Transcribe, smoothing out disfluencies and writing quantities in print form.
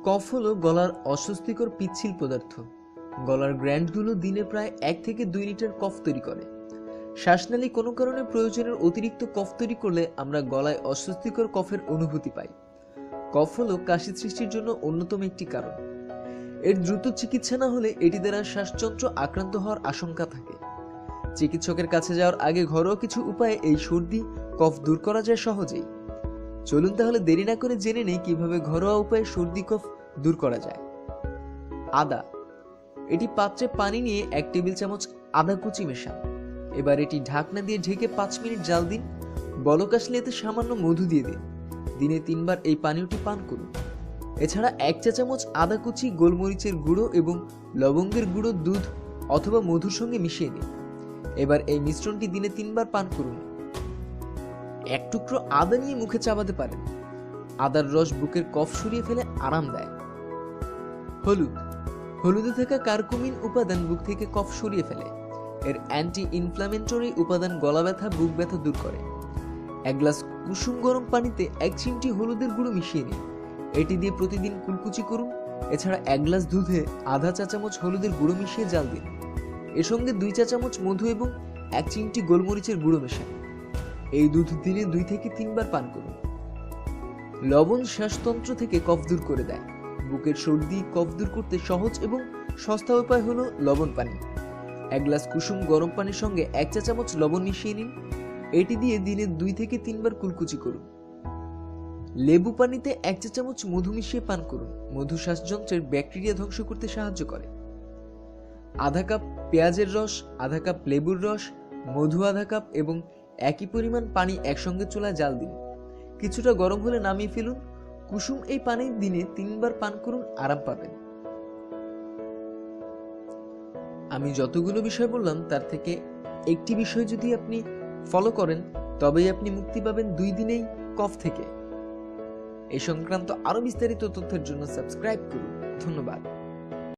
কফ হলো গলার অস্বস্তিকর পিচ্ছিল পদার্থ। গলার গ্ল্যান্ডগুলো দিনে প্রায় 1 থেকে 2 লিটার কফ তৈরি করে। শ্বাসনালী কোনো কারণে প্রয়োজনের অতিরিক্ত কফ তৈরি করলে আমরা গলায় অস্বস্তিকর কফের অনুভূতি পাই। কফ হলো কাশি সৃষ্টির জন্য অন্যতম একটি কারণ। এর দ্রুত চিকিৎসা না হলে এটি দ্বারা শ্বাসযন্ত্র আক্রান্ত হওয়ার আশঙ্কা থাকে। চিকিৎসকের কাছে যাওয়ার আগে ঘরোয়া কিছু উপায়ে এই সর্দি কফ দূর করা যায় সহজেই। চলুন তাহলে দেরি না করে জেনে নেই কিভাবে ঘরোয়া উপায়ে সর্দি কফ দূর করা যায়। আদা। এটি পাত্রে পানি নিয়ে 1 টেবিল চামচ আদা কুচি মেশান। এবার এটি ঢাকনা দিয়ে ঢেকে 5 মিনিট জাল দিন। বলক আসলে এতে সামান্য মধু দিয়ে দিন। দিনে 3 বার এই পানীয়টি পান করুন। এছাড়া 1 চা চামচ আদা কুচি, গোলমরিচের গুঁড়ো এবং লবঙ্গের গুঁড়ো দুধ অথবা মধুর সঙ্গে মিশিয়ে নিন। এবার এই মিশ্রণটি দিনে 3 বার পান করুন। 1 টুকরো আদা নিয়ে মুখে চাবাতে পারেন। আদার রস বুকের কফ সরিয়ে ফেলে আরাম দেয়। হলুদ। হলুদে থাকা কার্কুমিন উপাদান বুক থেকে কফ সরিয়ে ফেলে। এর অ্যান্টি ইনফ্ল্যামেটরি উপাদান গলা ব্যথা, বুক ব্যথা দূর করে। 1 গ্লাস কুসুম গরম পানিতে 1 চিমটি হলুদের গুঁড়ো মিশিয়ে নিন। এটি দিয়ে প্রতিদিন কুলকুচি করুন। এছাড়া 1 গ্লাস দুধে আধা চা চামচ হলুদের গুঁড়ো মিশিয়ে জাল দিন। এর সঙ্গে 2 চা চামচ মধু এবং 1 চিমটি গোলমরিচের গুঁড়ো মেশান। এই দুধ দিনে 2 থেকে 3 বার পান করুন। লবণ শ্বাসতন্ত্র থেকে কফ দূর করে দেয়। বুকের সর্দি কফ দূর করতে সহজ এবং সস্তা উপায় হলো লবণ পানি। 1 গ্লাস কুসুম গরম পানির সঙ্গে 1 চা চামচ লবণ মিশিয়ে নিন। এটি দিয়ে দিনে 2 থেকে 3 বার কুলকুচি করুন। লেবু পানিতে 1 চা চামচ মধু মিশিয়ে পান করুন। মধু শ্বাসযন্ত্রের ব্যাকটেরিয়া ধ্বংস করতে সাহায্য করে। আধা কাপ পেঁয়াজের রস, আধা কাপ লেবুর রস, মধু আধা কাপ এবং একই পরিমাণ পানি একসঙ্গে চুলায় জাল দিন। কিছুটা গরম হলে নামিয়ে ফেলুন। কুসুম এই পানি দিনে 3 বার পান করুন, আরাম পাবেন। আমি যতগুলো বিষয় বললাম তার থেকে একটি বিষয় যদি আপনি ফলো করেন তবেই আপনি মুক্তি পাবেন 2 দিনেই কফ থেকে। এই সংক্রান্ত আরো বিস্তারিত তথ্যের জন্য সাবস্ক্রাইব করুন। ধন্যবাদ।